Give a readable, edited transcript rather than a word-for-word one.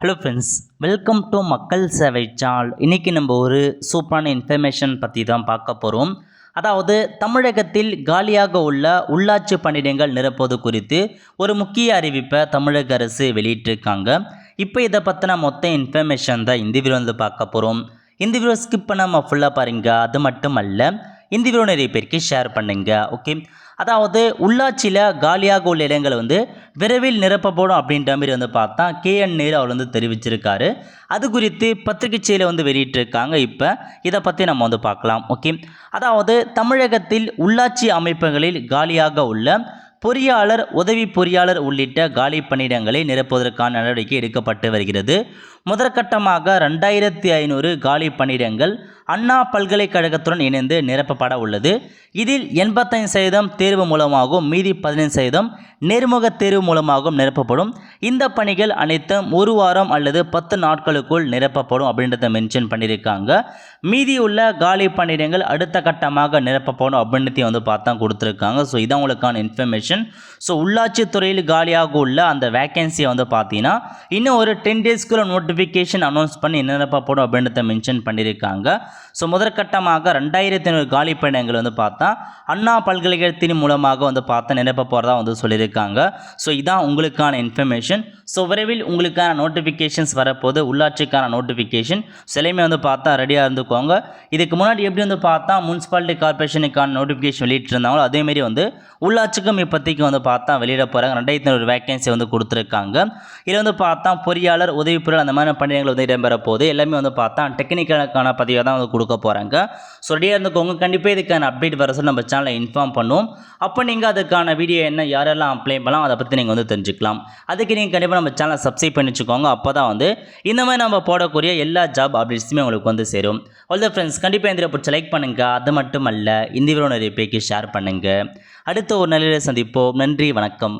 Hello friends, welcome to மக்கள் சேவை channel. இன்றைக்கி நம்ம ஒரு சூப்பரான இன்ஃபர்மேஷன் பற்றி தான் பார்க்க போகிறோம். அதாவது தமிழகத்தில் காலியாக உள்ள உள்ளாட்சி பணியிடங்கள் நிரப்புவது குறித்து ஒரு முக்கிய அறிவிப்பை தமிழக அரசு வெளியிட்டிருக்காங்க. இப்போ இதை பற்றின மொத்த இன்ஃபர்மேஷன் தான் இந்த வீடியோ வந்து பார்க்க போகிறோம். இந்த வீடியோ ஸ்கிப் பண்ணாமல் ஃபுல்லாக பாருங்க. அது மட்டும் அல்ல, இந்த வீடியோ நிறைய பேருக்கு ஷேர் பண்ணுங்க. ஓகே, அதாவது உள்ளாட்சியில் காலியாக உள்ள இடங்கள் வந்து விரைவில் நிரப்பப்படும் அப்படின்ற மாதிரி வந்து பார்த்தா KN நேரு அவர் வந்து தெரிவிச்சிருக்காரு. அது குறித்து பத்திரிகை செய்தியில் வந்து வெளியிட்டிருக்காங்க. இப்போ இதை பற்றி நம்ம வந்து பார்க்கலாம். ஓகே, அதாவது தமிழகத்தில் உள்ளாட்சி அமைப்புகளில் காலியாக உள்ள பொறியாளர், உதவி பொறியாளர் உள்ளிட்ட காலி பணியிடங்களை நிரப்புவதற்கான நடவடிக்கை எடுக்கப்பட்டு வருகிறது. முதற்கட்டமாக 2500 காலி பணியிடங்கள் அண்ணா பல்கலைக்கழகத்துடன் இணைந்து நிரப்பப்பட உள்ளது. இதில் 85% தேர்வு மூலமாகவும் மீதி 15% நேர்முக தேர்வு மூலமாகவும் நிரப்பப்படும். இந்த பணிகள் அனைத்தும் ஒரு வாரம் அல்லது 10 நாட்களுக்குள் நிரப்பப்படும் அப்படின்றத மென்ஷன் பண்ணியிருக்காங்க. மீதி உள்ள காலி பணியிடங்கள் அடுத்த கட்டமாக நிரப்பப்படும் அப்படின்றதையும் வந்து பார்த்தா கொடுத்துருக்காங்க. ஸோ இதான் உங்களுக்கான இன்ஃபர்மேஷன். ஸோ உள்ளாட்சி துறையில் காலியாக உள்ள அந்த வேக்கன்சியை வந்து பார்த்தீங்கன்னா இன்னும் ஒரு 10 டேஸ்க்குள்ள நோட்டிஃபிகேஷன் அனௌன்ஸ் பண்ணி நிரப்பப்படும் அப்படின்றத மென்ஷன் பண்ணியிருக்காங்க. ஸோ முதற்கட்டமாக 2500 காலி பணியிடங்கள் வந்து பார்த்தா அண்ணா பல்கலைக்கழகத்தின் மூலமாக வந்து பார்த்தா நிரப்ப போகிறதா வந்து சொல்லியிருக்காங்க. ஸோ இதான் உங்களுக்கான இன்ஃபர்மேஷன். ஸோ விரைவில் உங்களுக்கான நோட்டிஃபிகேஷன்ஸ் வரப்போது, உள்ளாட்சிக்கான நோட்டிஃபிகேஷன் சிலையுமே வந்து பார்த்தா ரெடியாக இருந்துக்கோங்க. இதுக்கு முன்னாடி எப்படி வந்து பார்த்தா முனிசிபாலிட்டி கார்பரேஷனுக்கான நோட்டிஃபிகேஷன் வெளியிட்டிருந்தாங்களோ அதேமாரி வந்து உள்ளாட்சிக்கும் இப்போதைக்கு வந்து பார்த்தா வெளியிட போகிறாங்க. 2500 வேக்கன்சி வந்து கொடுத்துருக்காங்க. இதில் வந்து பார்த்தா பொறியாளர், உதவி பொறியாளர் அந்த மாதிரி பணியிடங்கள் வந்து இடம்பெற போது எல்லாமே வந்து பார்த்தா டெக்னிக்கலுக்கான பதிவாக தான் வந்து கொடுக்க போகிறாங்க. ஸோ ரெடியாக இருந்துக்கோங்க. கண்டிப்பாக இதுக்கான அப்டேட் வர சொல்லி நம்ம சேனலை இன்ஃபார்ம் பண்ணுவோம். அப்போ நீங்கள் அதுக்கான வீடியோ என்ன, யாரெல்லாம் அப்ளை பண்ணலாம் அதை பற்றி நீங்கள் வந்து தெரிஞ்சுக்கலாம். அதுக்கு நீங்கள் கண்டிப்பாக நம்ம சேனலை சப்ஸ்கிரைப் பண்ணி வச்சுக்கோங்க. அப்போ தான் வந்து இந்த மாதிரி நம்ம போடக்கூடிய எல்லா ஜாப் அப்டேட்ஸுமே உங்களுக்கு வந்து சேரும். ஆல் த ஃப்ரெண்ட்ஸ், கண்டிப்பாக இந்த பிடிச்ச லைக் பண்ணுங்கள். அது மட்டும் அல்ல, இந்த வீடியோ நிறைய பேருக்கு ஷேர் பண்ணுங்கள். அடுத்த ஒரு நிலையில் சந்திப்போம். நன்றி, வணக்கம்.